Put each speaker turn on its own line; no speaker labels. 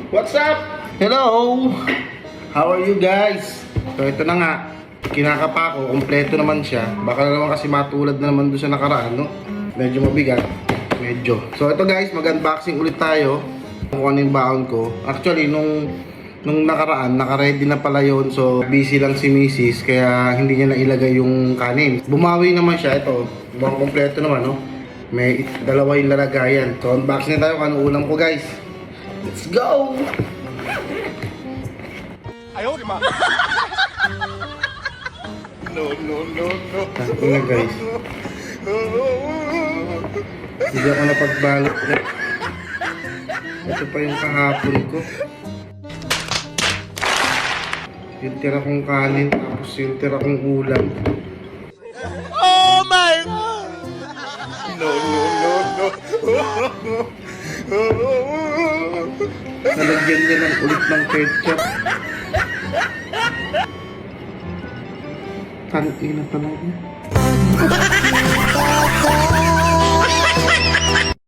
What's up? Hello! How are you guys? So ito na nga, kinakapa ko, kompleto naman siya. Baka naman kasi matulad na naman doon sa nakaraan, no? Medyo mabigat, medyo. So ito guys, mag-unboxing ulit tayo. Kung ano yung baon ko. Actually, nung nakaraan, naka-ready na pala yun. So busy lang si Mrs. Kaya hindi niya nailagay yung kanin. Bumawi naman siya, ito. Mukhang kompleto naman, no? May dalawa yung lalagayan. So unboxing na tayo kung ano ulam ko guys. Let's go!
Ayaw, di ma. No.
Ito na guys. Hindi ako napagbalot. Ito pa yung kahapon ko. Yung tira kong kanin, tapos yung tira kong ulam.
Oh my God! No.
Nalagyan niya lang ulit ng ketchup. Tangina talaga.